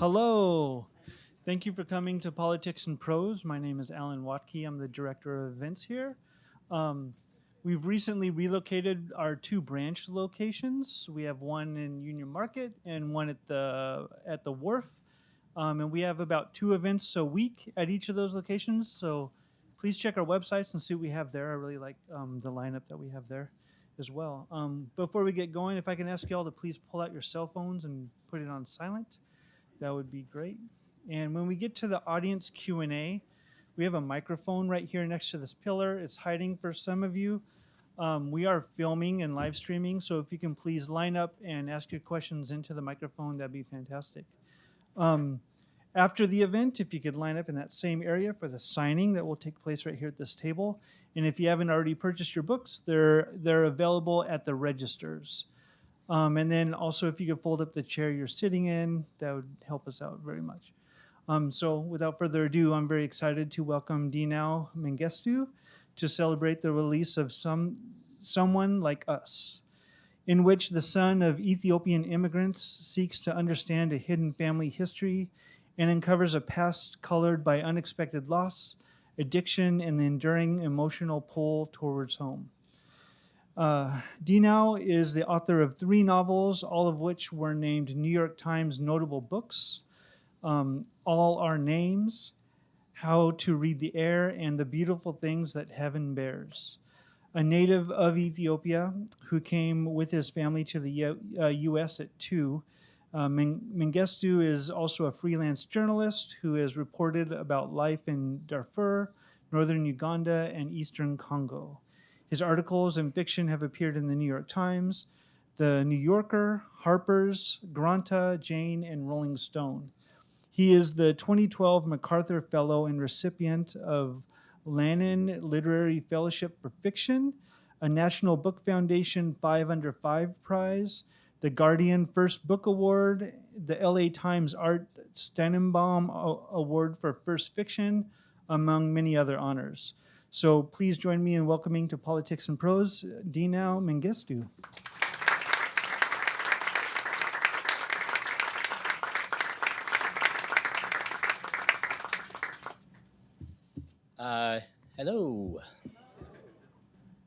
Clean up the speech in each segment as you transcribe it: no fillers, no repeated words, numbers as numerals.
Hello. Thank you for coming to Politics and Prose. My name is Alan Watke. I'm the director of events here. Um, we've recently relocated our two branch locations. We have one in Union Market and one at the wharf. And we have about two events a week at each of those locations. So please check our websites and see what we have there. I really like the lineup that we have there as well. Before we get going, if I can ask you all to please pull out your cell phones and put it on silent, that would be great. And when we get to the audience Q&A, we have a microphone right here next to this pillar. It's hiding for some of you. We are filming and live streaming, so if you can please line up and ask your questions into the microphone, that'd be fantastic. After the event, if you could line up in that same area for the signing that will take place right here at this table. And if you haven't already purchased your books, they're available at the registers. And then also, if you could fold up the chair you're sitting in, that would help us out very much. So without further ado, I'm very excited to welcome Dinaw Mengestu to celebrate the release of Someone Like Us, in which the son of Ethiopian immigrants seeks to understand a hidden family history and uncovers a past colored by unexpected loss, addiction, and the enduring emotional pull towards home. Dinaw is the author of 3 novels, all of which were named New York Times notable books. All Our Names, How to Read the Air, and The Beautiful Things That Heaven Bears. A native of Ethiopia who came with his family to the U.S. at 2, Mengestu is also a freelance journalist who has reported about life in Darfur, northern Uganda, and eastern Congo. His articles and fiction have appeared in the New York Times, the New Yorker, Harper's, Granta, Jane, and Rolling Stone. He is the 2012 MacArthur Fellow and recipient of Lannan Literary Fellowship for Fiction, a National Book Foundation 5 Under 5 Prize, the Guardian First Book Award, the LA Times Art Stanenbaum Award for First Fiction, among many other honors. So please join me in welcoming to Politics and Prose, Dinaw Mengestu. Hello.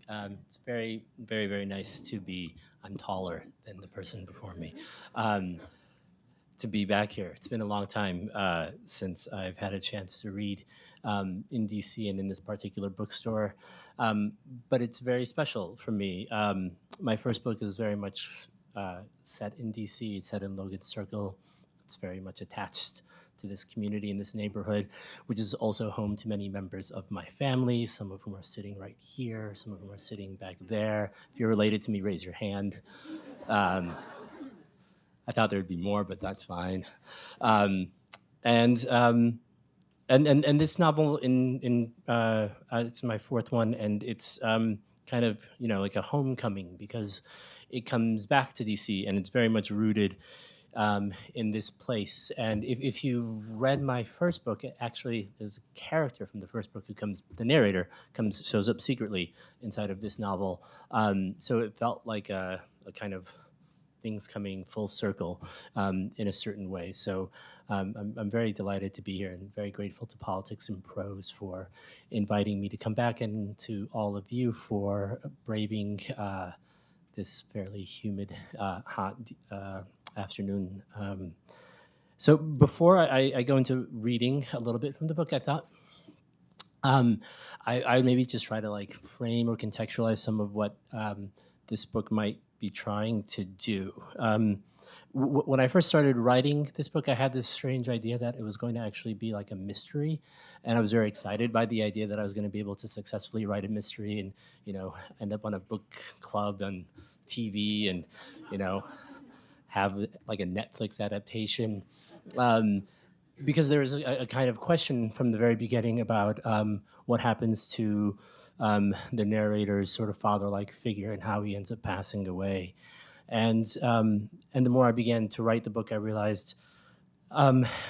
It's very, very, very nice to be. I'm taller than the person before me. To be back here. It's been a long time since I've had a chance to read in DC and in this particular bookstore, but it's very special for me. My first book is very much set in DC. It's set in Logan Circle. It's very much attached to this community in this neighborhood, which is also home to many members of my family, some of whom are sitting right here, some of whom are sitting back there. If you're related to me, raise your hand. I thought there'd be more, but that's fine. And this novel it's my 4th one, and it's kind of like a homecoming because it comes back to DC, and it's very much rooted in this place. And if you've read my first book, actually there's a character from the first book the narrator shows up secretly inside of this novel. So it felt like a kind of things coming full circle in a certain way. So I'm very delighted to be here and very grateful to Politics and Prose for inviting me to come back, and to all of you for braving this fairly humid, hot afternoon. So before I go into reading a little bit from the book, I thought I maybe just try to frame or contextualize some of what this book might be trying to do. When I first started writing this book, I had this strange idea that it was going to actually be like a mystery, and I was very excited by the idea that I was going to be able to successfully write a mystery and end up on a book club on TV and have like a Netflix adaptation, because there is a kind of question from the very beginning about what happens to the narrator's sort of father-like figure and how he ends up passing away. And the more I began to write the book, I realized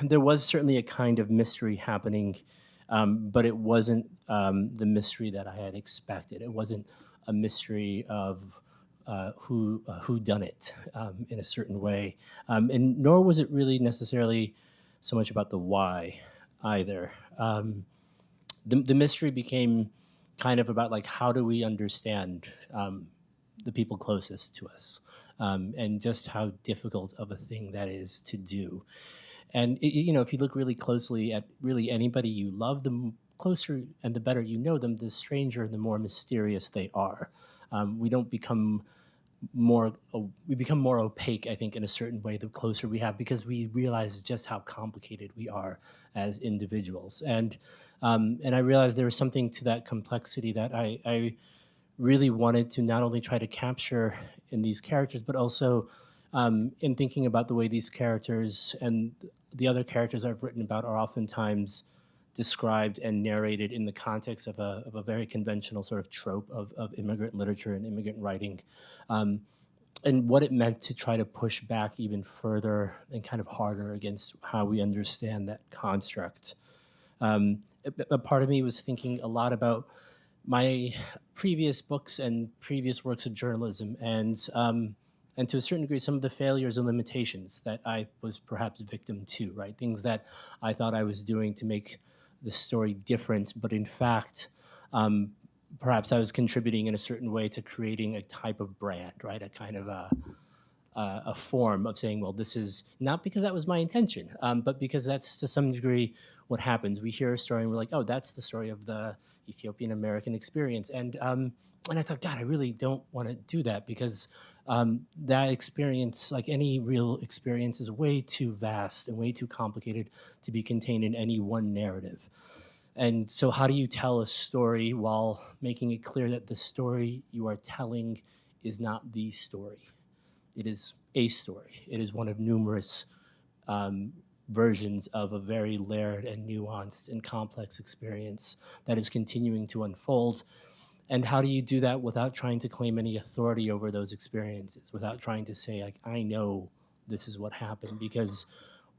there was certainly a kind of mystery happening, but it wasn't the mystery that I had expected. It wasn't a mystery of who done it in a certain way, and nor was it really necessarily so much about the why either. The mystery became kind of about like how do we understand the people closest to us, and just how difficult of a thing that is to do. And if you look really closely at really anybody you love, closer and the better you know them, the stranger and the more mysterious they are. We don't become we become more opaque, I think, in a certain way the closer we have, because we realize just how complicated we are as individuals. And I realized there was something to that complexity that I really wanted to not only try to capture in these characters, but also in thinking about the way these characters and the other characters I've written about are oftentimes described and narrated in the context of a very conventional sort of trope of immigrant literature and immigrant writing, um, and what it meant to try to push back even further and kind of harder against how we understand that construct. A part of me was thinking a lot about my previous books and previous works of journalism, and to a certain degree, some of the failures and limitations that I was perhaps victim to, right? Things that I thought I was doing to make the story different, but in fact, um, perhaps I was contributing in a certain way to creating a type of brand, right? A kind of a form of saying, well, this is not because that was my intention, but because that's to some degree what happens. We hear a story and we're like, oh, that's the story of the Ethiopian American experience. And I thought, God, I really don't want to do that, because that experience, like any real experience, is way too vast and way too complicated to be contained in any one narrative. And so, how do you tell a story while making it clear that the story you are telling is not the story? It is a story. It is one of numerous um, versions of a very layered and nuanced and complex experience that is continuing to unfold. And how do you do that without trying to claim any authority over those experiences, without trying to say, like, I know this is what happened? Because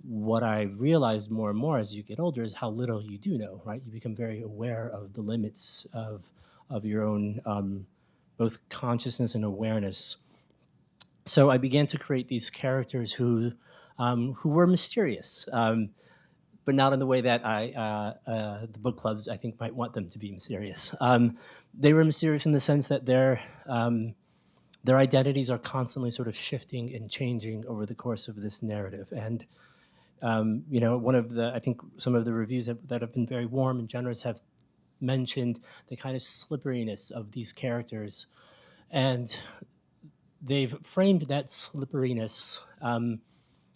what I've realized more and more as you get older is how little you do know, right? You become very aware of the limits of your own both consciousness and awareness. So I began to create these characters who were mysterious, but not in the way that the book clubs I think might want them to be mysterious. They were mysterious in the sense that their identities are constantly sort of shifting and changing over the course of this narrative. And one of the, I think some of the reviews that have been very warm and generous have mentioned the kind of slipperiness of these characters, and they've framed that slipperiness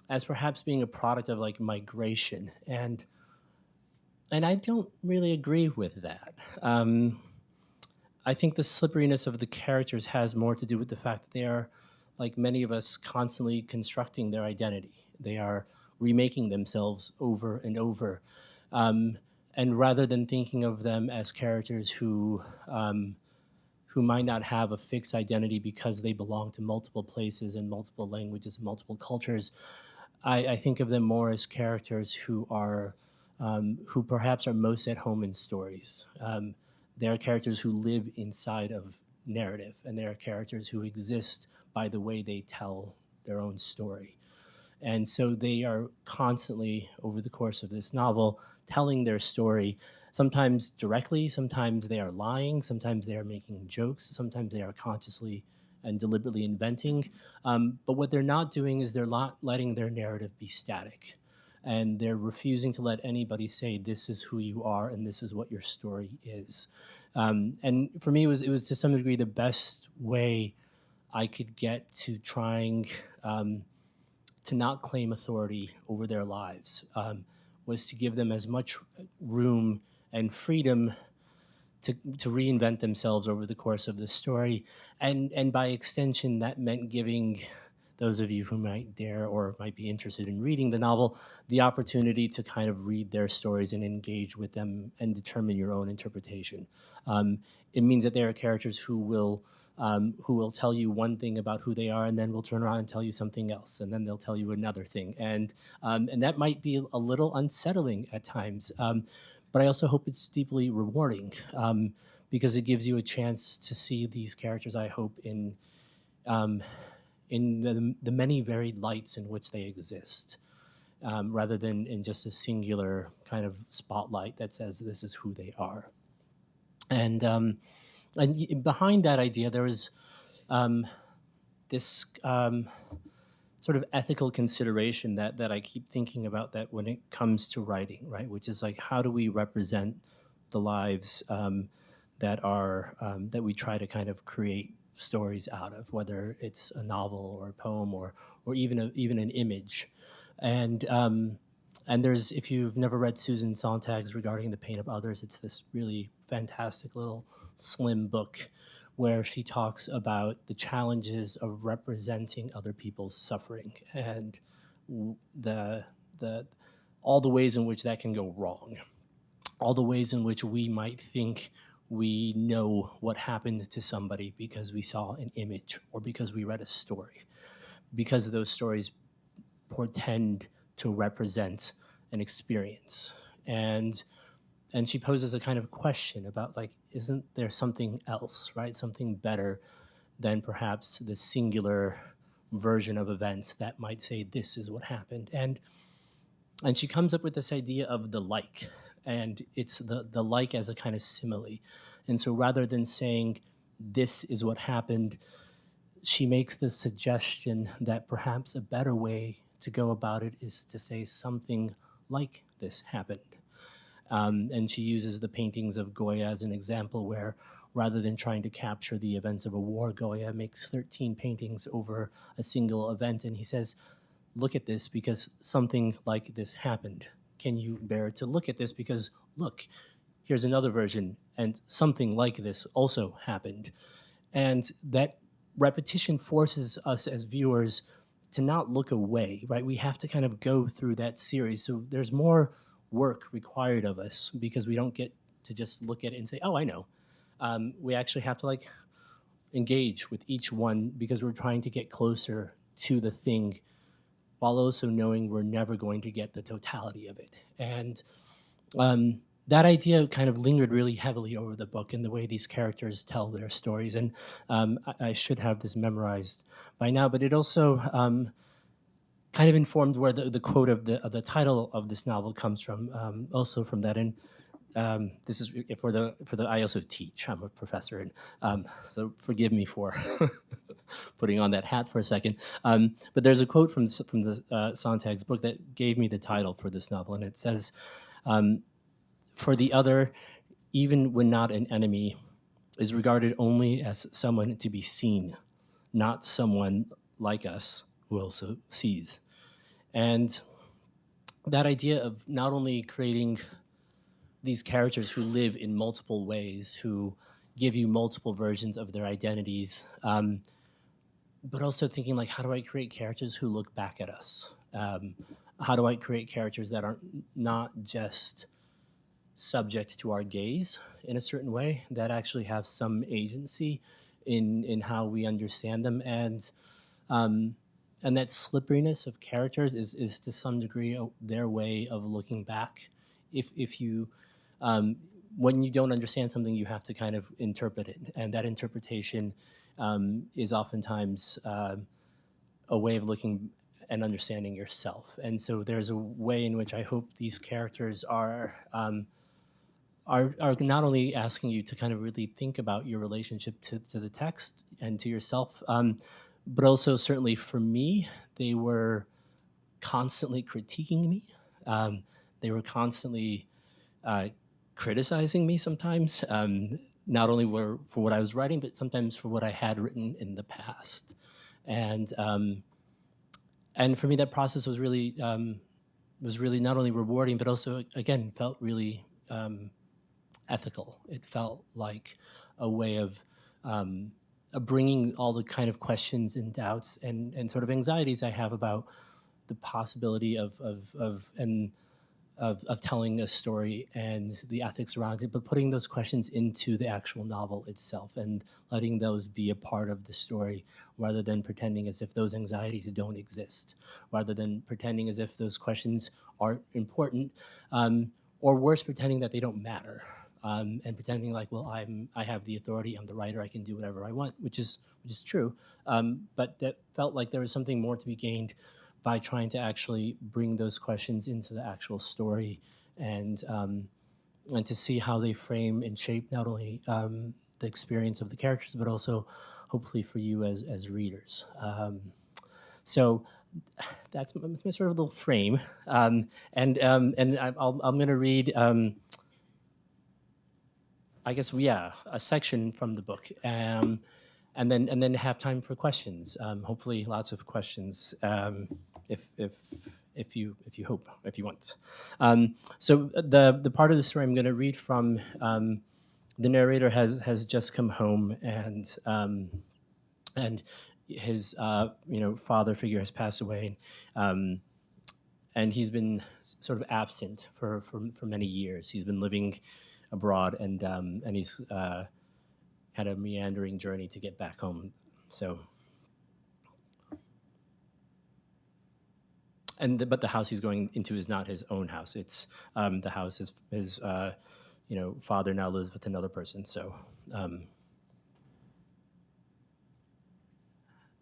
as perhaps being a product of like migration, and I don't really agree with that. I think the slipperiness of the characters has more to do with the fact that they are, like many of us, constantly constructing their identity. They are remaking themselves over and over, and rather than thinking of them as characters who might not have a fixed identity because they belong to multiple places and multiple languages and multiple cultures, I think of them more as characters who perhaps are most at home in stories. They are characters who live inside of narrative, and they are characters who exist by the way they tell their own story. And so they are constantly, over the course of this novel, telling their story, sometimes directly, sometimes they are lying, sometimes they are making jokes, sometimes they are consciously and deliberately inventing. But what they're not doing is they're not letting their narrative be static. And they're refusing to let anybody say, this is who you are and this is what your story is. And for me, it was to some degree the best way I could get to trying to not claim authority over their lives, was to give them as much room and freedom to reinvent themselves over the course of the story. And by extension, that meant giving those of you who might dare or might be interested in reading the novel the opportunity to kind of read their stories and engage with them and determine your own interpretation. It means that there are characters who will tell you one thing about who they are, and then will turn around and tell you something else, and then they'll tell you another thing, and that might be a little unsettling at times. But I also hope it's deeply rewarding, because it gives you a chance to see these characters, I hope, um, in the many varied lights in which they exist. rather than in just a singular kind of spotlight that says this is who they are. And behind that idea, there was this sort of ethical consideration that I keep thinking about, that when it comes to writing, right, which is like, how do we represent the lives that we try to kind of create stories out of, whether it's a novel or a poem or even an image, and and there's, if you've never read Susan Sontag's Regarding the Pain of Others, it's this really fantastic little slim book where she talks about the challenges of representing other people's suffering and the the all the ways in which that can go wrong, all the ways in which we might think we know what happened to somebody because we saw an image or because we read a story, because those stories portend to represent an experience. And she poses a kind of question about, like, isn't there something else, right, something better than perhaps the singular version of events that might say this is what happened. And she comes up with this idea of the like, and it's the like as a kind of simile. And so rather than saying this is what happened, she makes the suggestion that perhaps a better way to go about it is to say something like this happened. And she uses the paintings of Goya as an example, where rather than trying to capture the events of a war, Goya makes 13 paintings over a single event. And he says, look at this because something like this happened. Can you bear to look at this? Because look, here's another version, and something like this also happened. And that repetition forces us as viewers to not look away, right? We have to kind of go through that series. So there's more work required of us because we don't get to just look at it and say, oh, I know. We actually have to like engage with each one because we're trying to get closer to the thing while also knowing we're never going to get the totality of it. And that idea kind of lingered really heavily over the book and the way these characters tell their stories. And I should have this memorized by now, but it also kind of informed where the quote of the title of this novel comes from, also from that. And this is I also teach. I'm a professor, and so forgive me for putting on that hat for a second. But there's a quote from the Sontag's book that gave me the title for this novel, and it says, "For the other, even when not an enemy, is regarded only as someone to be seen, not someone like us who also sees." And that idea of not only creating these characters who live in multiple ways, who give you multiple versions of their identities, but also thinking, like, how do I create characters who look back at us? How do I create characters that are not just subject to our gaze in a certain way, that actually have some agency in how we understand them? And that slipperiness of characters is to some degree their way of looking back. If you when you don't understand something, you have to kind of interpret it, and that interpretation is oftentimes a way of looking and understanding yourself. And so there's a way in which I hope these characters are not only asking you to kind of really think about your relationship to the text and to yourself, but also certainly for me, they were constantly critiquing me. They were constantly criticizing me sometimes, not only for what I was writing, but sometimes for what I had written in the past. And for me, that process was really not only rewarding, but also, again, felt really ethical. It felt like a way of bringing all the kind of questions and doubts and sort of anxieties I have about the possibility of telling a story and the ethics around it, but putting those questions into the actual novel itself and letting those be a part of the story, rather than pretending as if those anxieties don't exist, rather than pretending as if those questions aren't important, or worse, pretending that they don't matter, and pretending like, well, I have the authority, I'm the writer, I can do whatever I want, which is true, but that felt like there was something more to be gained by trying to actually bring those questions into the actual story, and and to see how they frame and shape not only the experience of the characters, but also hopefully for you as readers. So that's my sort of little frame, I'm going to read. I guess, yeah, a section from the book, and then have time for questions. Hopefully, lots of questions, if if if you hope, if you want. So the part of the story I'm going to read from, the narrator has just come home, and his father figure has passed away. Um, and he's been sort of absent for many years. He's been living abroad, and he's had a meandering journey to get back home. So, but the house he's going into is not his own house. It's the house his father now lives with another person. So,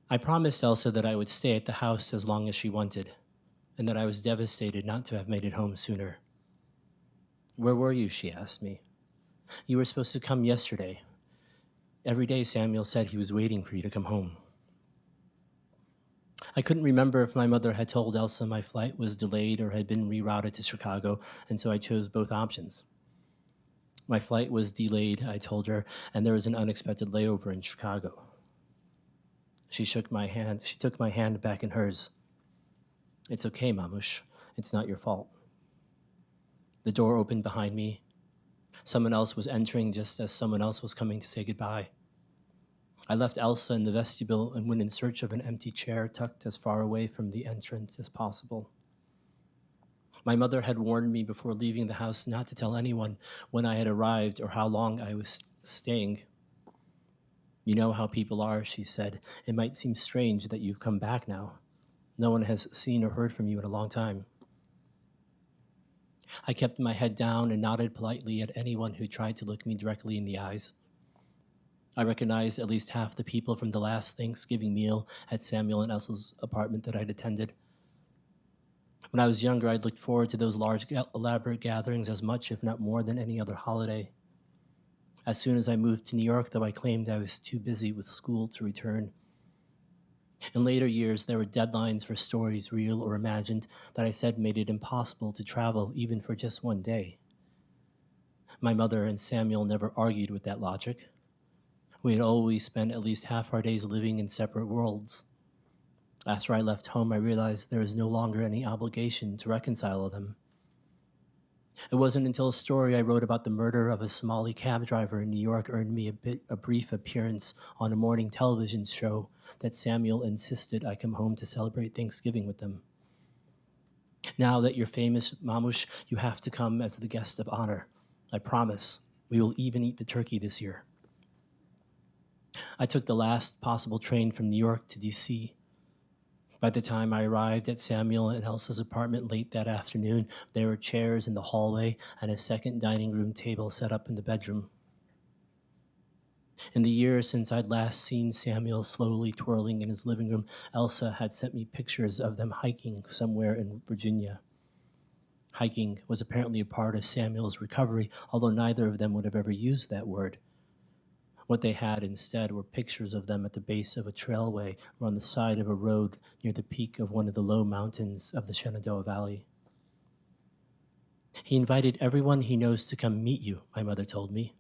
I promised Elsa that I would stay at the house as long as she wanted, and that I was devastated not to have made it home sooner. Where were you? She asked me. You were supposed to come yesterday. Every day Samuel said he was waiting for you to come home. I couldn't remember if my mother had told Elsa my flight was delayed or had been rerouted to Chicago, and so I chose both options. My flight was delayed, I told her, and there was an unexpected layover in Chicago. She shook my hand. She took my hand back in hers. It's okay, Mamush. It's not your fault. The door opened behind me. Someone else was entering just as someone else was coming to say goodbye. I left Elsa in the vestibule and went in search of an empty chair tucked as far away from the entrance as possible. My mother had warned me before leaving the house not to tell anyone when I had arrived or how long I was staying. You know how people are, she said. It might seem strange that you've come back now. No one has seen or heard from you in a long time. I kept my head down and nodded politely at anyone who tried to look me directly in the eyes. I recognized at least half the people from the last Thanksgiving meal at Samuel and Elsa's apartment that I'd attended. When I was younger, I'd looked forward to those large, elaborate gatherings as much, if not more, than any other holiday. As soon as I moved to New York, though, I claimed I was too busy with school to return. In later years, there were deadlines for stories, real or imagined, that I said made it impossible to travel even for just one day. My mother and Samuel never argued with that logic. We had always spent at least half our days living in separate worlds. After I left home, I realized there was no longer any obligation to reconcile them. It wasn't until a story I wrote about the murder of a Somali cab driver in New York earned me a brief appearance on a morning television show that Samuel insisted I come home to celebrate Thanksgiving with them. Now that you're famous, Mamush, you have to come as the guest of honor. I promise. We will even eat the turkey this year. I took the last possible train from New York to D.C. By the time I arrived at Samuel and Elsa's apartment late that afternoon, there were chairs in the hallway and a second dining room table set up in the bedroom. In the years since I'd last seen Samuel slowly twirling in his living room, Elsa had sent me pictures of them hiking somewhere in Virginia. Hiking was apparently a part of Samuel's recovery, although neither of them would have ever used that word. What they had instead were pictures of them at the base of a trailway or on the side of a road near the peak of one of the low mountains of the Shenandoah Valley. He invited everyone he knows to come meet you, my mother told me.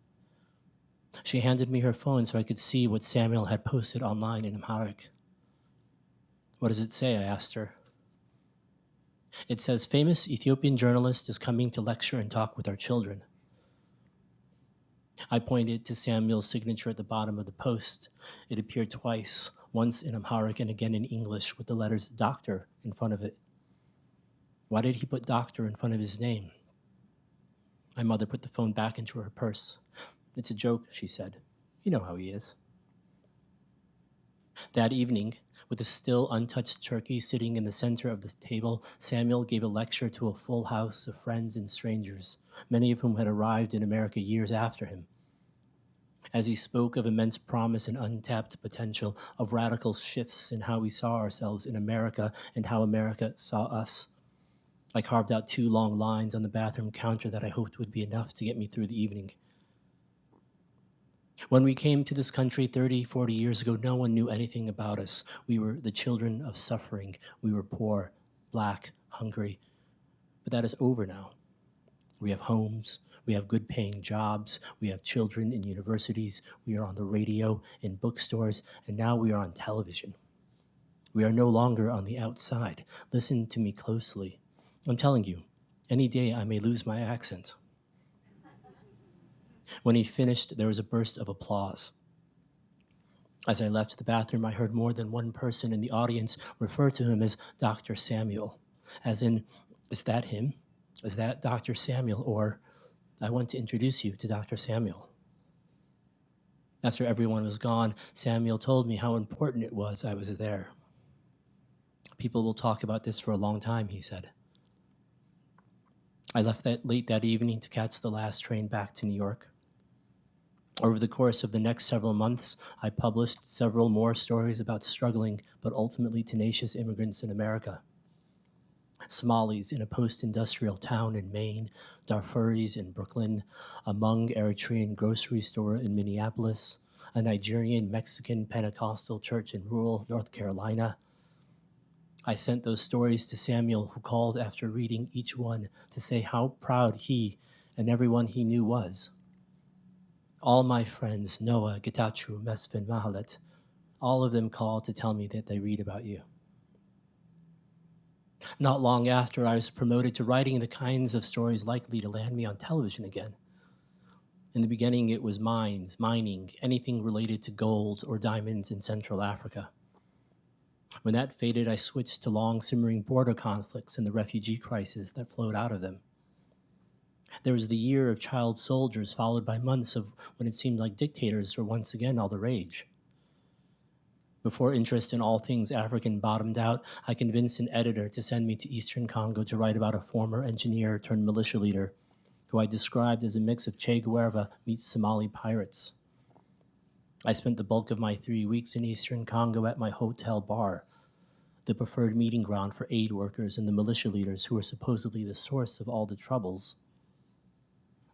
She handed me her phone so I could see what Samuel had posted online in Amharic. What does it say? I asked her. It says, famous Ethiopian journalist is coming to lecture and talk with our children. I pointed to Samuel's signature at the bottom of the post. It appeared twice, once in Amharic and again in English with the letters doctor in front of it. Why did he put doctor in front of his name? My mother put the phone back into her purse. It's a joke, she said. You know how he is. That evening, with a still untouched turkey sitting in the center of the table, Samuel gave a lecture to a full house of friends and strangers, many of whom had arrived in America years after him. As he spoke of immense promise and untapped potential, of radical shifts in how we saw ourselves in America and how America saw us, I carved out 2 long lines on the bathroom counter that I hoped would be enough to get me through the evening. When we came to this country 30, 40 years ago, no one knew anything about us. We were the children of suffering. We were poor, black, hungry. But that is over now. We have homes. We have good paying jobs. We have children in universities. We are on the radio, in bookstores, and now we are on television. We are no longer on the outside. Listen to me closely. I'm telling you, any day I may lose my accent. When he finished, there was a burst of applause. As I left the bathroom, I heard more than one person in the audience refer to him as Dr. Samuel, as in, is that him? Is that Dr. Samuel? Or, I want to introduce you to Dr. Samuel. After everyone was gone, Samuel told me how important it was I was there. People will talk about this for a long time, he said. I left late that evening to catch the last train back to New York. Over the course of the next several months, I published several more stories about struggling but ultimately tenacious immigrants in America. Somalis in a post-industrial town in Maine, Darfuris in Brooklyn, a Hmong Eritrean grocery store in Minneapolis, a Nigerian Mexican Pentecostal church in rural North Carolina. I sent those stories to Samuel, who called after reading each one to say how proud he and everyone he knew was. All my friends, Noah, Getachew, Mesfin, Mahalet, all of them called to tell me that they read about you. Not long after, I was promoted to writing the kinds of stories likely to land me on television again. In the beginning, it was mines, mining, anything related to gold or diamonds in Central Africa. When that faded, I switched to long simmering border conflicts and the refugee crisis that flowed out of them. There was the year of child soldiers, followed by months of when it seemed like dictators were once again all the rage. Before interest in all things African bottomed out, I convinced an editor to send me to Eastern Congo to write about a former engineer turned militia leader, who I described as a mix of Che Guevara meets Somali pirates. I spent the bulk of my 3 weeks in Eastern Congo at my hotel bar, the preferred meeting ground for aid workers and the militia leaders who were supposedly the source of all the troubles.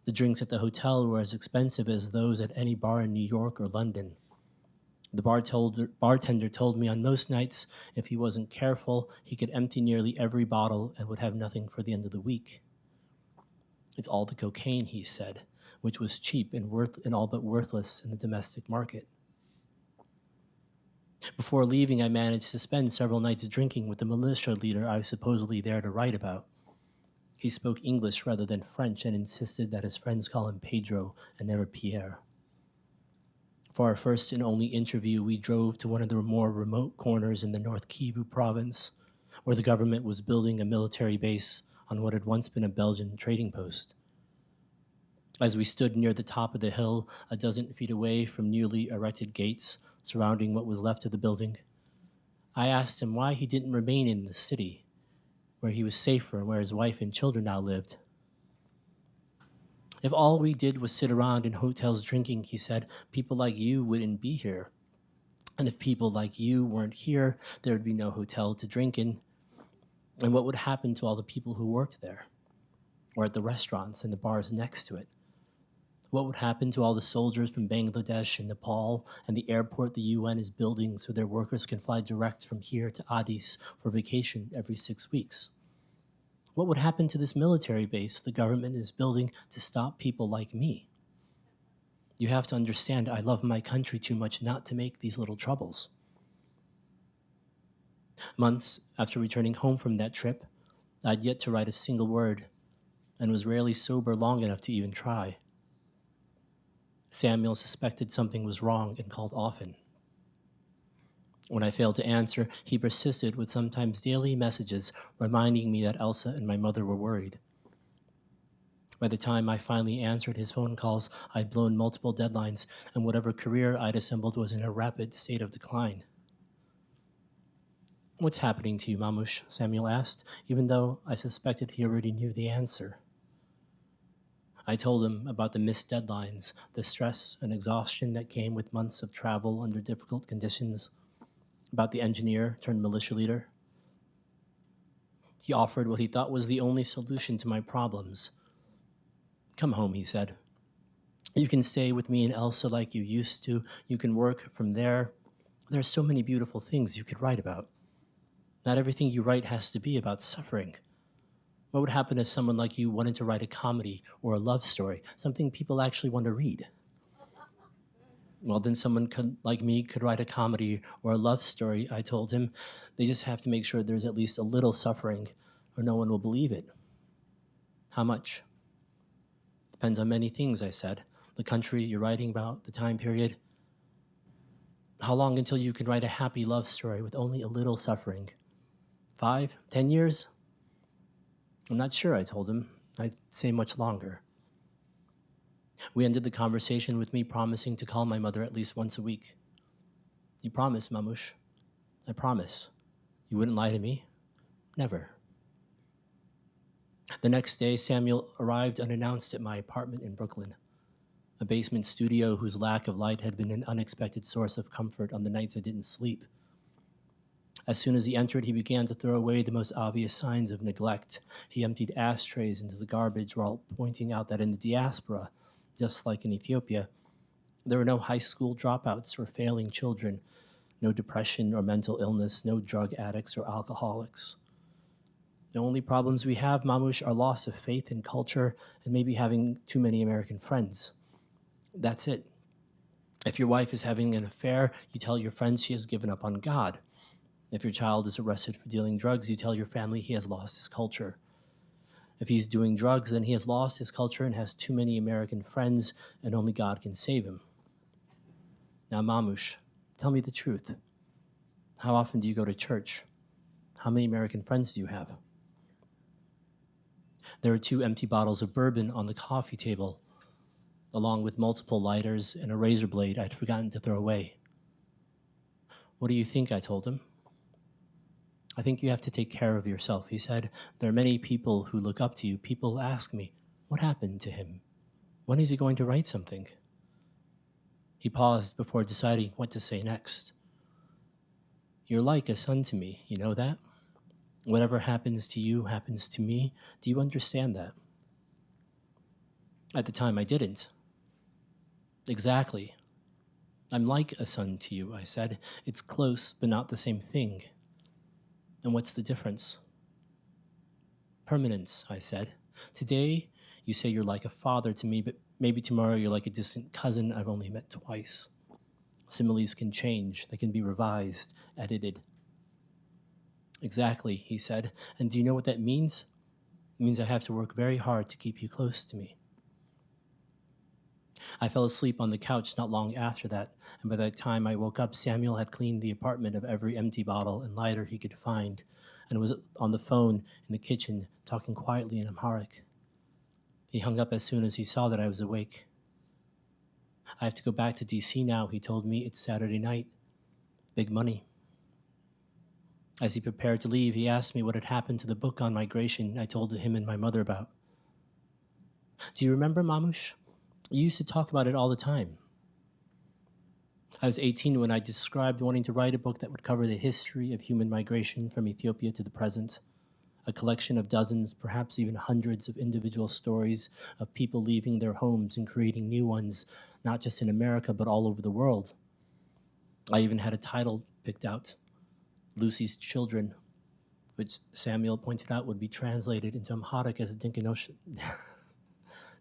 The drinks at the hotel were as expensive as those at any bar in New York or London. The bartender told me on most nights, if he wasn't careful, he could empty nearly every bottle and would have nothing for the end of the week. It's all the cocaine, he said, which was cheap and all but worthless in the domestic market. Before leaving, I managed to spend several nights drinking with the militia leader I was supposedly there to write about. He spoke English rather than French and insisted that his friends call him Pedro and never Pierre. For our first and only interview, we drove to one of the more remote corners in the North Kivu province, where the government was building a military base on what had once been a Belgian trading post. As we stood near the top of the hill, a dozen feet away from newly erected gates surrounding what was left of the building, I asked him why he didn't remain in the city, where he was safer and where his wife and children now lived. If all we did was sit around in hotels drinking, he said, people like you wouldn't be here. And if people like you weren't here, there would be no hotel to drink in. And what would happen to all the people who worked there, or at the restaurants and the bars next to it? What would happen to all the soldiers from Bangladesh and Nepal and the airport the UN is building so their workers can fly direct from here to Addis for vacation every 6 weeks? What would happen to this military base the government is building to stop people like me? You have to understand, I love my country too much not to make these little troubles. Months after returning home from that trip, I'd yet to write a single word and was rarely sober long enough to even try. Samuel suspected something was wrong and called often. When I failed to answer, he persisted with sometimes daily messages reminding me that Elsa and my mother were worried. By the time I finally answered his phone calls, I'd blown multiple deadlines, and whatever career I'd assembled was in a rapid state of decline. What's happening to you, Mamush? Samuel asked, even though I suspected he already knew the answer. I told him about the missed deadlines, the stress and exhaustion that came with months of travel under difficult conditions, about the engineer turned militia leader. He offered what he thought was the only solution to my problems. Come home, he said. You can stay with me and Elsa like you used to. You can work from there. There are so many beautiful things you could write about. Not everything you write has to be about suffering. What would happen if someone like you wanted to write a comedy or a love story, something people actually want to read? Well, then someone like me could write a comedy or a love story, I told him. They just have to make sure there's at least a little suffering or no one will believe it. How much? Depends on many things, I said. The country you're writing about, the time period. How long until you can write a happy love story with only a little suffering? 5, 10 years? I'm not sure, I told him. I'd say much longer. We ended the conversation with me promising to call my mother at least once a week. You promise, Mamush? I promise. You wouldn't lie to me? Never. The next day, Samuel arrived unannounced at my apartment in Brooklyn, a basement studio whose lack of light had been an unexpected source of comfort on the nights I didn't sleep. As soon as he entered, he began to throw away the most obvious signs of neglect. He emptied ashtrays into the garbage while pointing out that in the diaspora, just like in Ethiopia, there were no high school dropouts or failing children, no depression or mental illness, no drug addicts or alcoholics. The only problems we have, Mamush, are loss of faith in culture and maybe having too many American friends. That's it. If your wife is having an affair, you tell your friends she has given up on God. If your child is arrested for dealing drugs, you tell your family he has lost his culture. If he's doing drugs, then he has lost his culture and has too many American friends, and only God can save him. Now, Mamush, tell me the truth. How often do you go to church? How many American friends do you have? There are 2 empty bottles of bourbon on the coffee table, along with multiple lighters and a razor blade I'd forgotten to throw away. What do you think? I told him. I think you have to take care of yourself, he said. There are many people who look up to you. People ask me, what happened to him? When is he going to write something? He paused before deciding what to say next. You're like a son to me, you know that? Whatever happens to you happens to me. Do you understand that? At the time, I didn't. Exactly. I'm like a son to you, I said. It's close, but not the same thing. And what's the difference? Permanence, I said. Today, you say you're like a father to me, but maybe tomorrow you're like a distant cousin I've only met twice. Similes can change. They can be revised, edited. Exactly, he said. And do you know what that means? It means I have to work very hard to keep you close to me. I fell asleep on the couch not long after that, and by the time I woke up, Samuel had cleaned the apartment of every empty bottle and lighter he could find, and was on the phone in the kitchen talking quietly in Amharic. He hung up as soon as he saw that I was awake. I have to go back to DC now, he told me. It's Saturday night. Big money. As he prepared to leave, he asked me what had happened to the book on migration I told him and my mother about. Do you remember, Mamush? You used to talk about it all the time. I was 18 when I described wanting to write a book that would cover the history of human migration from Ethiopia to the present, a collection of dozens, perhaps even hundreds of individual stories of people leaving their homes and creating new ones, not just in America, but all over the world. I even had a title picked out, Lucy's Children, which Samuel pointed out would be translated into Amharic as Dinkinosh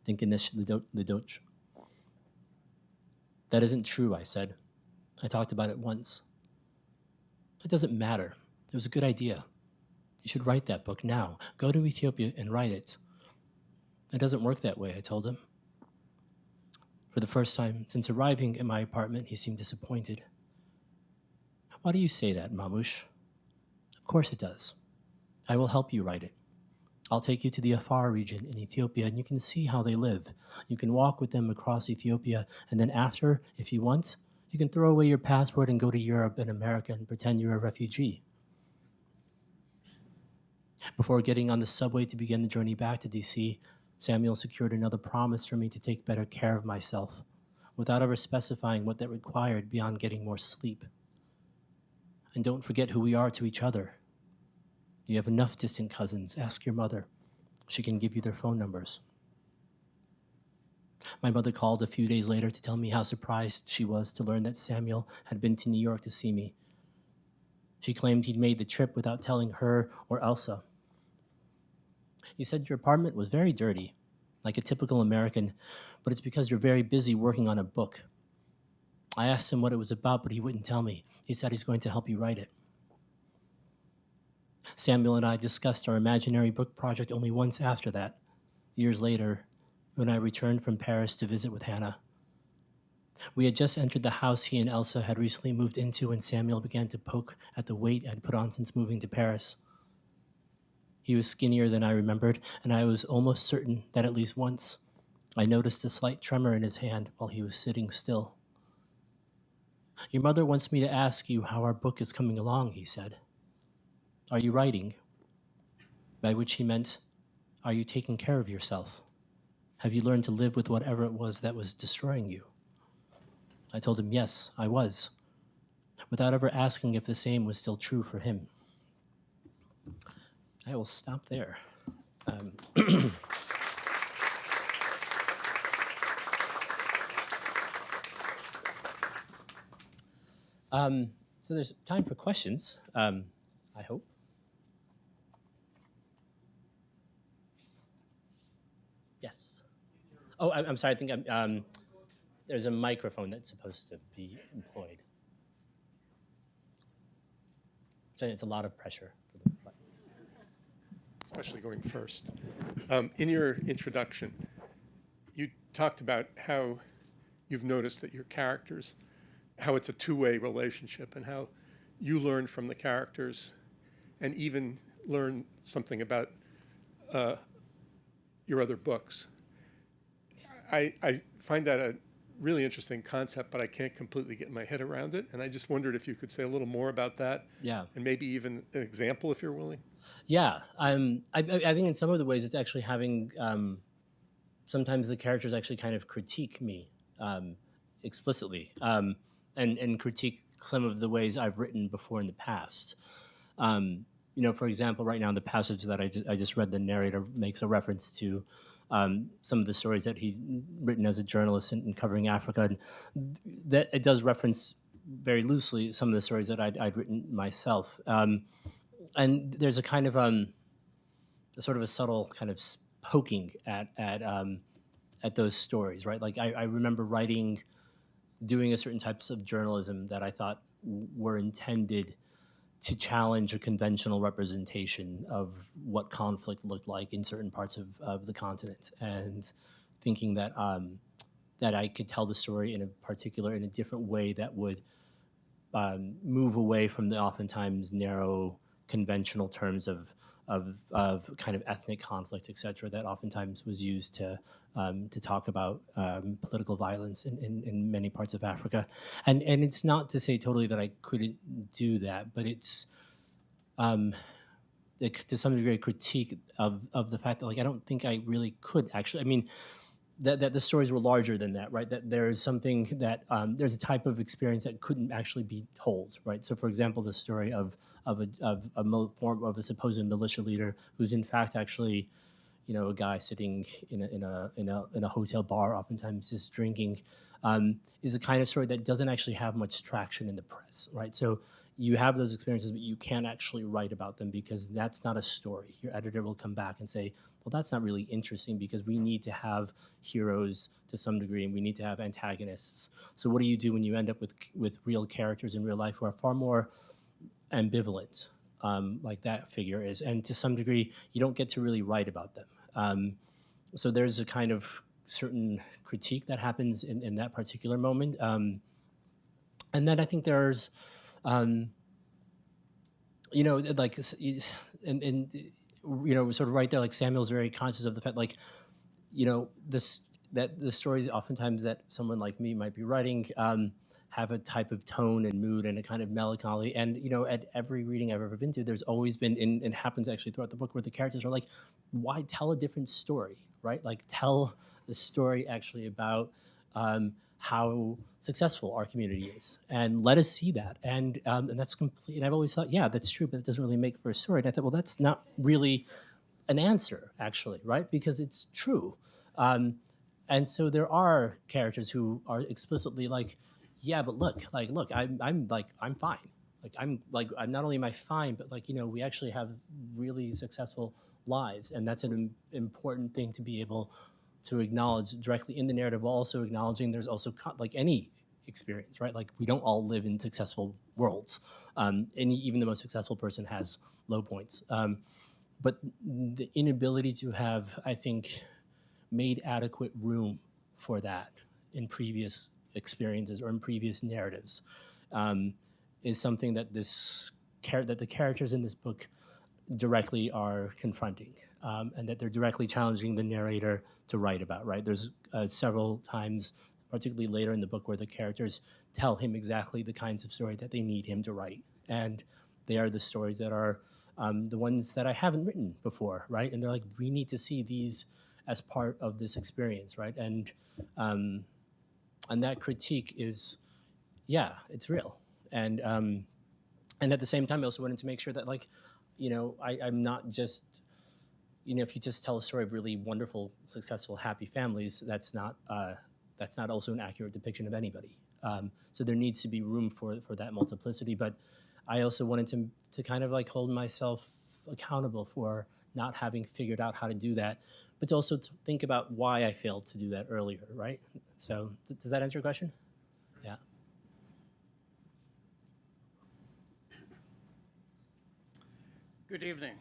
Lidoch. That isn't true, I said. I talked about it once. It doesn't matter. It was a good idea. You should write that book now. Go to Ethiopia and write it. It doesn't work that way, I told him. For the first time since arriving at my apartment, he seemed disappointed. Why do you say that, Mamush? Of course it does. I will help you write it. I'll take you to the Afar region in Ethiopia, and you can see how they live. You can walk with them across Ethiopia, and then after, if you want, you can throw away your passport and go to Europe and America and pretend you're a refugee. Before getting on the subway to begin the journey back to DC, Samuel secured another promise for me to take better care of myself, without ever specifying what that required beyond getting more sleep. And don't forget who we are to each other. You have enough distant cousins. Ask your mother. She can give you their phone numbers. My mother called a few days later to tell me how surprised she was to learn that Samuel had been to New York to see me. She claimed he'd made the trip without telling her or Elsa. He said your apartment was very dirty, like a typical American, but it's because you're very busy working on a book. I asked him what it was about, but he wouldn't tell me. He said he's going to help you write it. Samuel and I discussed our imaginary book project only once after that, years later, when I returned from Paris to visit with Hannah. We had just entered the house he and Elsa had recently moved into when Samuel began to poke at the weight I'd put on since moving to Paris. He was skinnier than I remembered, and I was almost certain that at least once I noticed a slight tremor in his hand while he was sitting still. Your mother wants me to ask you how our book is coming along, he said. Are you writing? By which he meant, are you taking care of yourself? Have you learned to live with whatever it was that was destroying you? I told him yes, I was, without ever asking if the same was still true for him. I will stop there. So there's time for questions, I hope. Yes. Oh, I'm sorry. I think there's a microphone that's supposed to be employed. So it's a lot of pressure. Especially going first. In your introduction, you talked about how you've noticed that your characters, how it's a two-way relationship, and how you learn from the characters and even learn something about your other books. I find that a really interesting concept, but I can't completely get my head around it. And I just wondered if you could say a little more about that. Yeah. And maybe even an example if you're willing. Yeah. I think in some of the ways it's actually having, sometimes the characters actually kind of critique me explicitly and critique some of the ways I've written before in the past. For example, right now in the passage that I just read, the narrator makes a reference to some of the stories that he'd written as a journalist and covering Africa. And that it does reference very loosely some of the stories that I'd written myself. And there's a kind of sort of a subtle kind of poking at those stories, right? Like I remember doing a certain types of journalism that I thought were intended to challenge a conventional representation of what conflict looked like in certain parts of the continent, and thinking that that I could tell the story in a different way that would move away from the oftentimes narrow conventional terms of kind of ethnic conflict, et cetera, that oftentimes was used to talk about political violence in many parts of Africa. And it's not to say totally that I couldn't do that, but it's to some degree a critique of the fact that I don't think I really could actually. I mean, that the stories were larger than that, right? That there is something that there's a type of experience that couldn't actually be told, right? So, for example, the story of a supposed militia leader who's in fact actually, a guy sitting in a hotel bar, oftentimes just drinking, is a kind of story that doesn't actually have much traction in the press, right? So you have those experiences, but you can't actually write about them because that's not a story. Your editor will come back and say, well, that's not really interesting because we need to have heroes to some degree and we need to have antagonists. So what do you do when you end up with real characters in real life who are far more ambivalent, like that figure is? And to some degree, you don't get to really write about them. So there's a kind of certain critique that happens in that particular moment. And then I think there's, sort of right there, like Samuel's very conscious of the fact, that the stories oftentimes that someone like me might be writing have a type of tone and mood and a kind of melancholy. And at every reading I've ever been to, there's always been, and it happens actually throughout the book, where the characters are like, why tell a different story, right? Like, tell the story actually about how successful our community is, and let us see that. And that's complete. And I've always thought, yeah, that's true, but it doesn't really make for a story. And I thought, well, that's not really an answer, actually, right? Because it's true. Um, and so there are characters who are explicitly like, yeah, but look, I'm fine. I'm not only am I fine, but we actually have really successful lives, and that's an important thing to be able to acknowledge directly in the narrative, while also acknowledging there's also like any experience, right? Like, we don't all live in successful worlds. Even the most successful person has low points. But the inability to have, I think, made adequate room for that in previous experiences or in previous narratives um, is something that that the characters in this book directly are confronting, and that they're directly challenging the narrator to write about. Right? There's several times, particularly later in the book, where the characters tell him exactly the kinds of story that they need him to write, and they are the stories that are the ones that I haven't written before, right? And they're like, we need to see these as part of this experience, right? Um, and that critique is, yeah, it's real. And at the same time, I also wanted to make sure that, like, I'm not just, if you just tell a story of really wonderful, successful, happy families, that's not also an accurate depiction of anybody. So there needs to be room for that multiplicity. But I also wanted to kind of like hold myself accountable for not having figured out how to do that, but to also think about why I failed to do that earlier, right? So does that answer your question? Yeah. Good evening.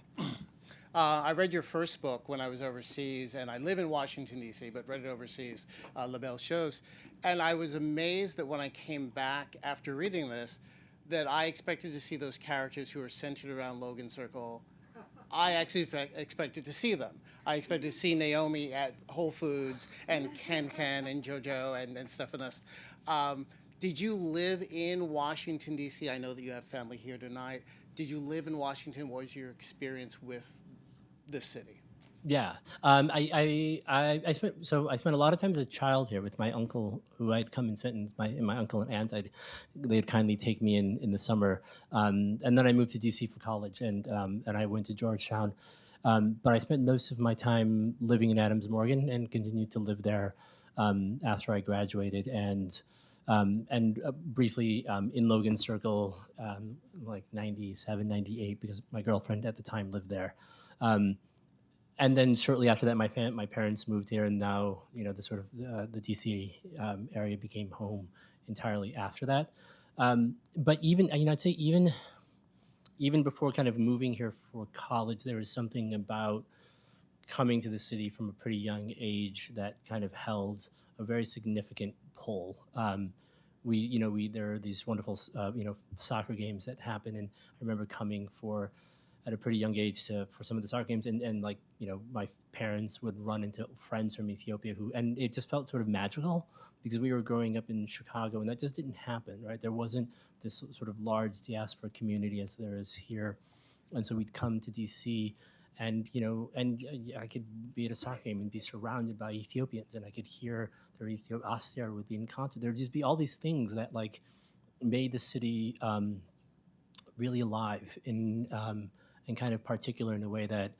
I read your first book when I was overseas, and I live in Washington, D.C., but read it overseas, La Belle Chose. And I was amazed that when I came back after reading this, that I expected to see those characters who are centered around Logan Circle. I actually expected to see them. I expected to see Naomi at Whole Foods and Ken and JoJo and stuff in this. Did you live in Washington, D.C.? I know that you have family here tonight. Did you live in Washington? What was your experience with this city? Yeah, I spent a lot of time as a child here with my uncle, who I'd come and spent, my uncle and aunt. They'd kindly take me in the summer, and then I moved to DC for college, and I went to Georgetown. But I spent most of my time living in Adams Morgan and continued to live there after I graduated, and briefly in Logan Circle, like 97, 98, because my girlfriend at the time lived there. And then shortly after that, my parents moved here, and now the sort of the DC area became home entirely after that. But even I'd say even before kind of moving here for college, there was something about coming to the city from a pretty young age that kind of held a very significant pull. There are these wonderful soccer games that happen, and I remember coming at a pretty young age for some of the soccer games, and like my parents would run into friends from Ethiopia and it just felt sort of magical, because we were growing up in Chicago and that just didn't happen, right? There wasn't this sort of large diaspora community as there is here, and so we'd come to DC, and I could be at a soccer game and be surrounded by Ethiopians, and I could hear their Asyar would be in concert. There'd just be all these things that like made the city really alive and kind of particular in a way that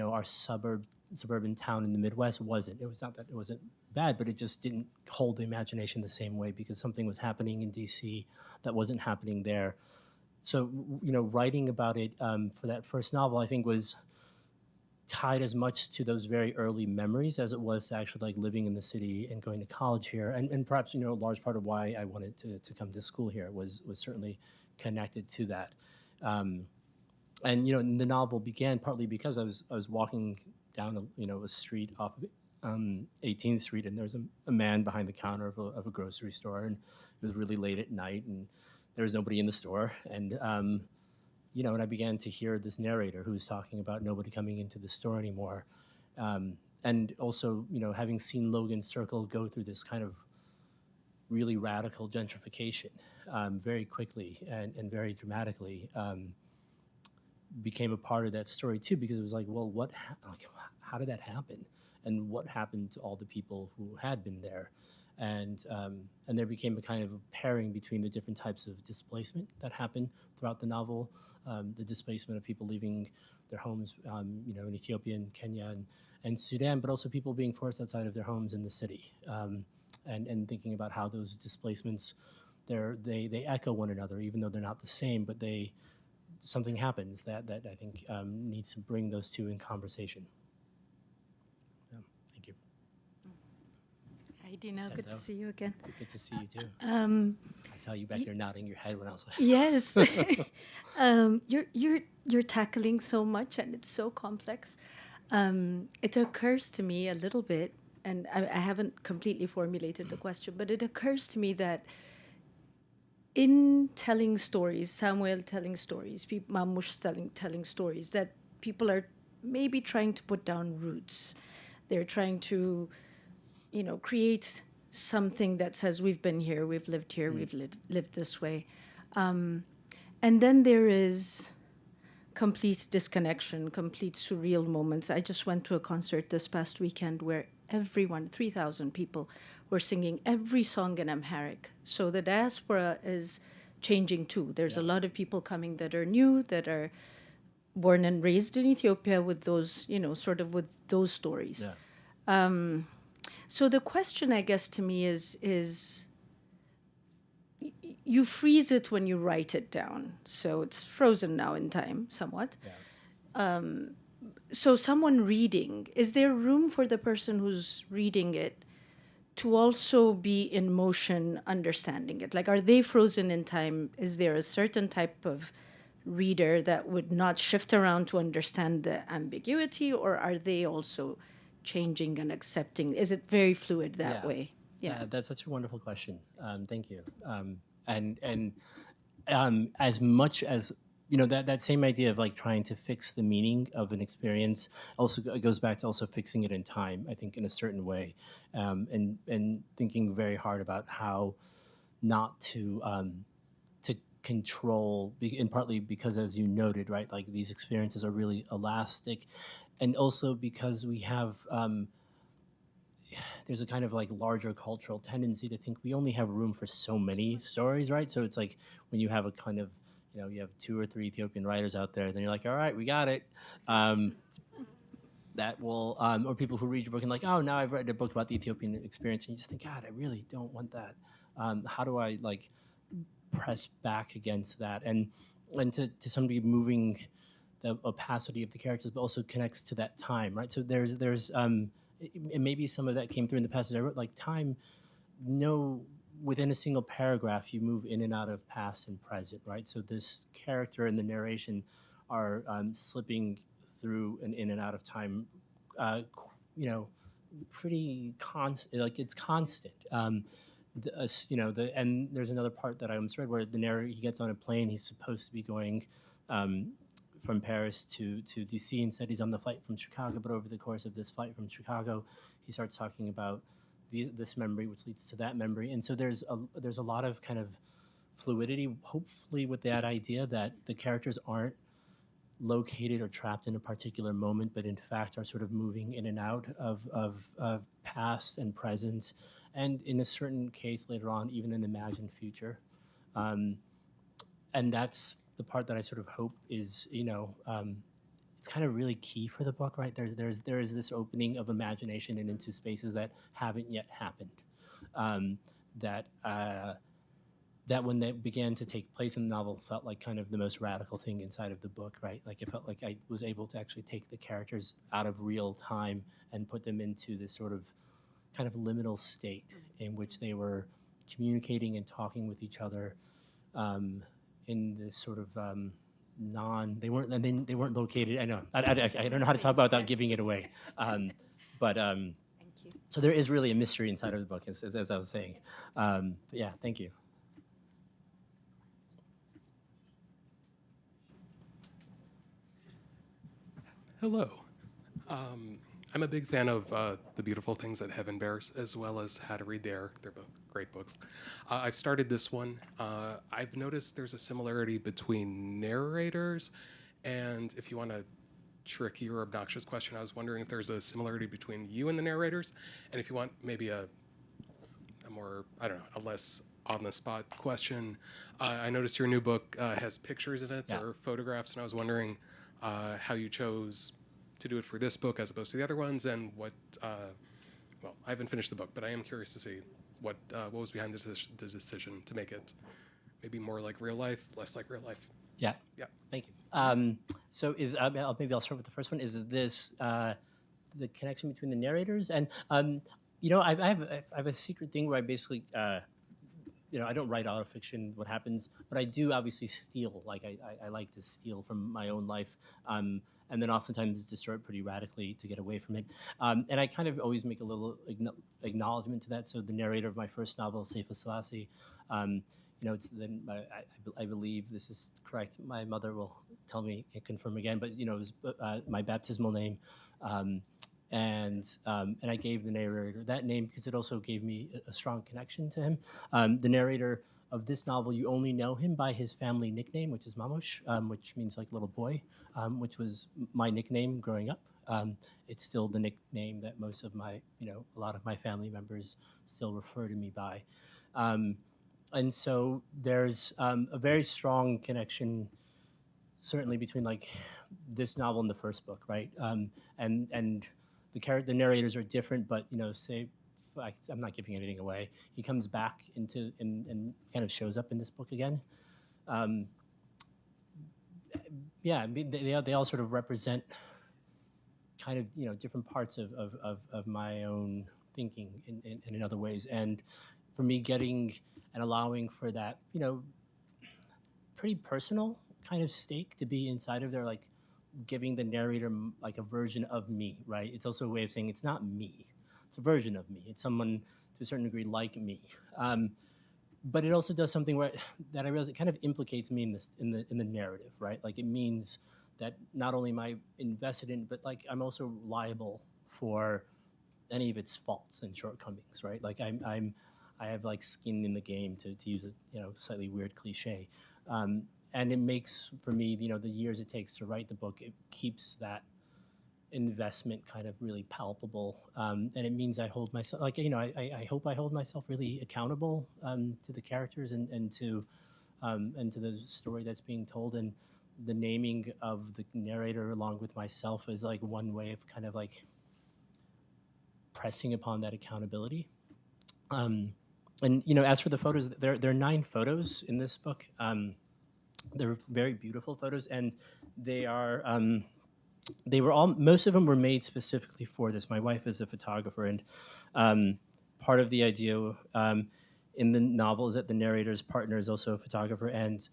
our suburban town in the Midwest wasn't. It was not that it wasn't bad, but it just didn't hold the imagination the same way, because something was happening in DC that wasn't happening there. So writing about it for that first novel, I think, was tied as much to those very early memories as it was to actually like living in the city and going to college here, and perhaps a large part of why I wanted to come to school here was certainly connected to that. And the novel began partly because I was walking down a street off of 18th Street, and there was a man behind the counter of a grocery store, and it was really late at night, and there was nobody in the store, and and I began to hear this narrator who was talking about nobody coming into the store anymore, and also having seen Logan Circle go through this kind of really radical gentrification very quickly and very dramatically became a part of that story too, because it was like, well, how did that happen, and what happened to all the people who had been there, and there became a kind of a pairing between the different types of displacement that happened throughout the novel, the displacement of people leaving their homes, in Ethiopia and Kenya and Sudan, but also people being forced outside of their homes in the city, and thinking about how those displacements, they echo one another, even though they're not the same, but something happens that I think needs to bring those two in conversation. Yeah, thank you. Hi, Dinaw. Good to see you again. Good to see you too. Um, I saw you back there nodding your head when I was like, yes, you're tackling so much, and it's so complex. It occurs to me a little bit, and I haven't completely formulated the question, but it occurs to me that in telling stories, Samuel telling stories, Mamush telling stories, that people are maybe trying to put down roots. They're trying to, create something that says we've been here, we've lived here, we've lived this way. And then there is complete disconnection, complete surreal moments. I just went to a concert this past weekend where everyone, 3,000 people, were singing every song in Amharic. So the diaspora is changing too. There's a lot of people coming that are new, that are born and raised in Ethiopia with those, sort of with those stories. yeah. So the question, I guess, to me is you freeze it when you write it down. So it's frozen now in time, somewhat. Yeah. So someone reading, is there room for the person who's reading it to also be in motion understanding it? Like, are they frozen in time? Is there a certain type of reader that would not shift around to understand the ambiguity, or are they also changing and accepting? Is it very fluid that Yeah. way? Yeah. That's such a wonderful question. Thank you. And as much as that same idea of like trying to fix the meaning of an experience also goes back to also fixing it in time, I think, in a certain way, and thinking very hard about how not to control, and partly because, as you noted, right, like these experiences are really elastic, and also because we have there's a kind of like larger cultural tendency to think we only have room for so many stories, right? So it's like when you have a kind of, you have 2 or 3 Ethiopian writers out there, then you're like, all right, we got it. That will, or people who read your book and like, oh, now I've read a book about the Ethiopian experience, and you just think, God, I really don't want that. How do I like press back against that? And to some degree moving the opacity of the characters, but also connects to that time, right? So there's and maybe some of that came through in the passage I wrote, like time, within a single paragraph, you move in and out of past and present, right? So this character and the narration are slipping through and in and out of time, pretty constant, like it's constant. And there's another part that I almost read where the narrator, he gets on a plane, he's supposed to be going from Paris to DC, and said he's on the flight from Chicago, but over the course of this flight from Chicago, he starts talking about this memory, which leads to that memory. And so there's a lot of kind of fluidity, hopefully with that idea that the characters aren't located or trapped in a particular moment, but in fact are sort of moving in and out of past and present, and in a certain case later on, even an imagined future. And that's the part that I sort of hope is, it's kind of really key for the book, right? There is this opening of imagination and into spaces that haven't yet happened. That when they began to take place in the novel felt like kind of the most radical thing inside of the book, right? Like it felt like I was able to actually take the characters out of real time and put them into this sort of kind of liminal state in which they were communicating and talking with each other in this sort of they weren't located. I know I don't know how to talk about without giving it away, but Thank you. so there is really a mystery inside of the book, as I was saying. But yeah, thank you. Hello. I'm a big fan of The Beautiful Things That Heaven Bears, as well as How to Read the Air. They're both great books. I've started this one. I've noticed there's a similarity between narrators, and if you want a tricky or obnoxious question, I was wondering if there's a similarity between you and the narrators, and if you want maybe a more, I don't know, a less on the spot question. I noticed your new book has pictures in it Yeah. or photographs, and I was wondering how you chose to do it for this book as opposed to the other ones, and what. Well, I haven't finished the book, but I am curious to see what was behind the decision to make it maybe more like real life, less like real life. Yeah. Yeah. Thank you. So maybe I'll start with the first one. Is this the connection between the narrators? And I have a secret thing where I basically I don't write autofiction, what happens, but I do obviously steal. Like I like to steal from my own life, and then oftentimes distort pretty radically to get away from it. And I kind of always make a little acknowledgement to that. So the narrator of my first novel, ceaseless, it's then I believe this is correct. My mother will tell me, can confirm again, but it was my baptismal name. And I gave the narrator that name because it also gave me a strong connection to him. The narrator of this novel, you only know him by his family nickname, which is Mamush, which means like little boy, which was my nickname growing up. It's still the nickname that most of my, a lot of my family members still refer to me by. And so there's a very strong connection, certainly between like this novel and the first book, right? And the narrators are different, but say I'm not giving anything away. He comes back into and kind of shows up in this book again. Yeah, I mean, they all sort of represent kind of different parts of my own thinking in other ways, and for me getting and allowing for that pretty personal kind of stake to be inside of there, like giving the narrator like a version of me, right? It's also a way of saying it's not me. It's a version of me. It's someone to a certain degree like me. But it also does something that I realize it kind of implicates me in the narrative, right? Like it means that not only am I invested in, but like I'm also liable for any of its faults and shortcomings, right? Like I have like skin in the game to use a slightly weird cliche. And it makes, for me, the years it takes to write the book, it keeps that investment kind of really palpable. And it means I hold myself, like, I hope I hold myself really accountable to the characters and to the story that's being told. And the naming of the narrator along with myself is like one way of kind of like pressing upon that accountability. And as for the photos, there are 9 photos in this book. They're very beautiful photos, and they are most of them were made specifically for this. My wife is a photographer, and part of the idea in the novel is that the narrator's partner is also a photographer, and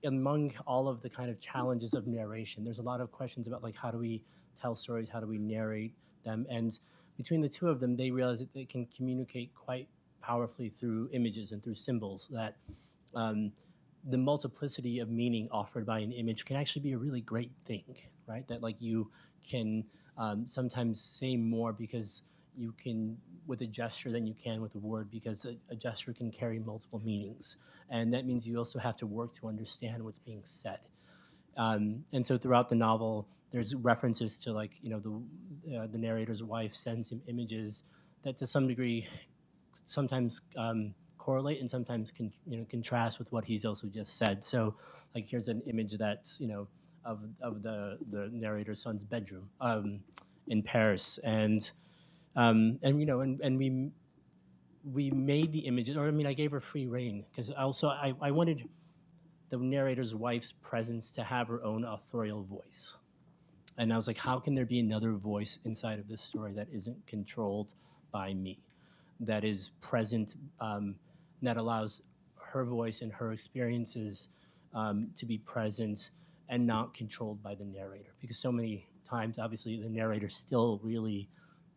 among all of the kind of challenges of narration, there's a lot of questions about like how do we tell stories, how do we narrate them, and between the two of them, they realize that they can communicate quite powerfully through images and through symbols. That the multiplicity of meaning offered by an image can actually be a really great thing, right? That like you can sometimes say more because you can with a gesture than you can with a word, because a gesture can carry multiple meanings, and that means you also have to work to understand what's being said. And so throughout the novel, there's references to like the narrator's wife sends him images that to some degree sometimes correlate and sometimes contrast with what he's also just said. So like here's an image that's of the narrator's son's bedroom in Paris, and we made the images, or I mean I gave her free reign because also I wanted the narrator's wife's presence to have her own authorial voice. And I was like, how can there be another voice inside of this story that isn't controlled by me, that is present, that allows her voice and her experiences to be present and not controlled by the narrator? Because so many times, obviously, the narrator still really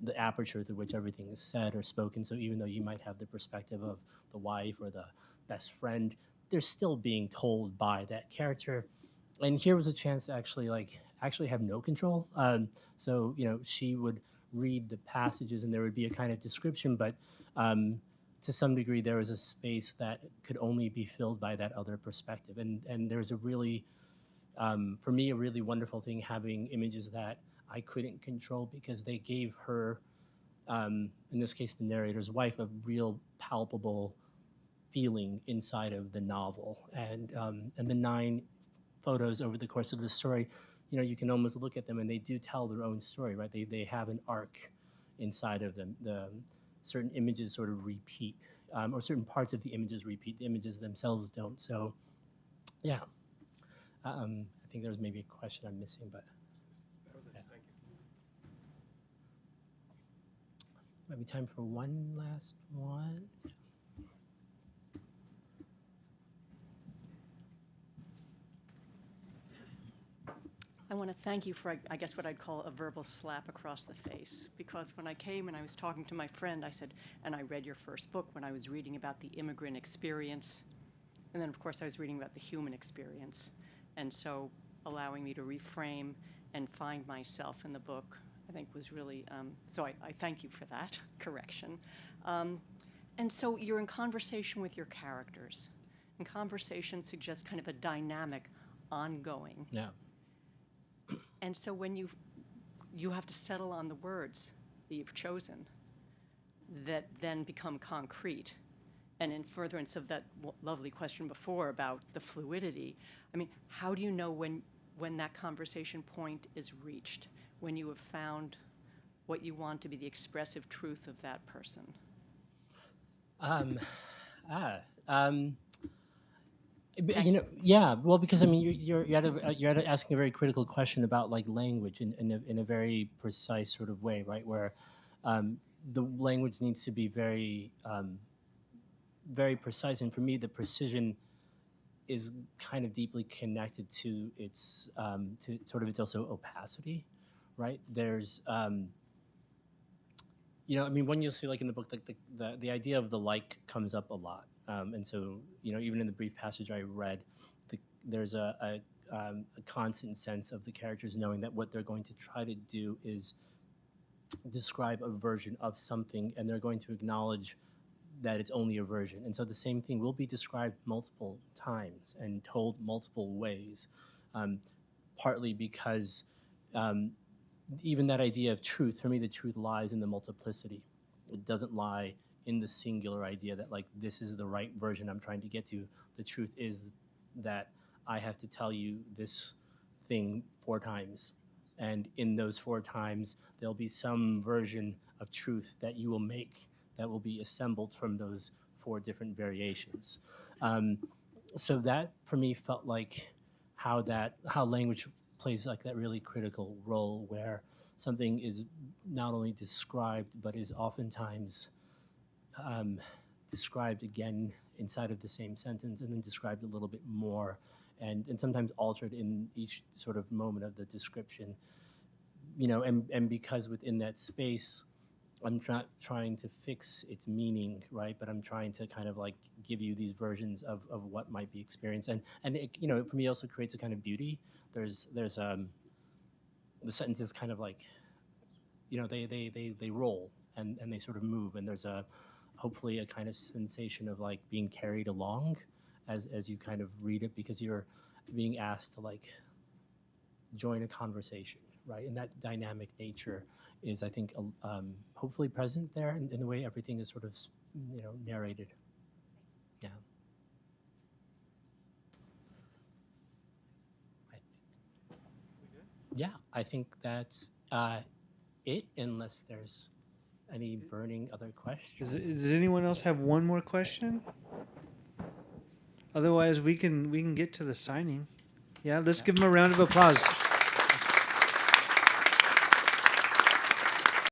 the aperture through which everything is said or spoken. So even though you might have the perspective of the wife or the best friend, they're still being told by that character. and here was a chance to actually have no control. So she would read the passages, and there would be a kind of description, but to some degree, there was a space that could only be filled by that other perspective. And there's a really, for me, a really wonderful thing having images that I couldn't control, because they gave her, in this case, the narrator's wife, a real palpable feeling inside of the novel. And the 9 photos over the course of the story, you can almost look at them and they do tell their own story, right? They have an arc inside of them. The certain images sort of repeat, or certain parts of the images repeat. The images themselves don't. So, yeah. I think there was maybe a question I'm missing, but That was it. Yeah. Thank you. might be time for one last one. I want to thank you for, I guess, what I'd call a verbal slap across the face. Because when I came and I was talking to my friend, I said, and I read your first book when I was reading about the immigrant experience. And then, of course, I was reading about the human experience. And so allowing me to reframe and find myself in the book, I think was really, so I thank you for that correction. And so you're in conversation with your characters. And conversation suggests kind of a dynamic, ongoing. Yeah. And so when you have to settle on the words that you've chosen that then become concrete. And in furtherance of that lovely question before about the fluidity, I mean, how do you know when that conversation point is reached, when you have found what you want to be the expressive truth of that person? Yeah. Well, because I mean, you're asking a very critical question about like language in a very precise sort of way, right? Where the language needs to be very very precise, and for me, the precision is kind of deeply connected to its to sort of its also opacity, right? There's I mean, when you'll see like in the book, like the idea of the like comes up a lot. And so, even in the brief passage I read, there's a constant sense of the characters knowing that what they're going to try to do is describe a version of something, and they're going to acknowledge that it's only a version. And so the same thing will be described multiple times and told multiple ways, partly because even that idea of truth, for me, the truth lies in the multiplicity. It doesn't lie in the singular idea that like this is the right version I'm trying to get to. The truth is that I have to tell you this thing 4 times, and in those 4 times there'll be some version of truth that you will make that will be assembled from those 4 different variations. So that for me felt like how language plays like that really critical role, where something is not only described but is oftentimes described again inside of the same sentence, and then described a little bit more, and sometimes altered in each sort of moment of the description. And because within that space, I'm not trying to fix its meaning, right? But I'm trying to kind of like give you these versions of what might be experienced, and it, for me, also creates a kind of beauty. There's the sentences kind of like, they roll and they sort of move, and there's hopefully a kind of sensation of like being carried along as you kind of read it, because you're being asked to like join a conversation, right? And that dynamic nature is, I think, hopefully present there in the way everything is sort of, narrated. Yeah. I think that's it, unless there's any burning other questions. Does anyone else have one more question? Otherwise, we can get to the signing. Yeah, let's give them a round of applause.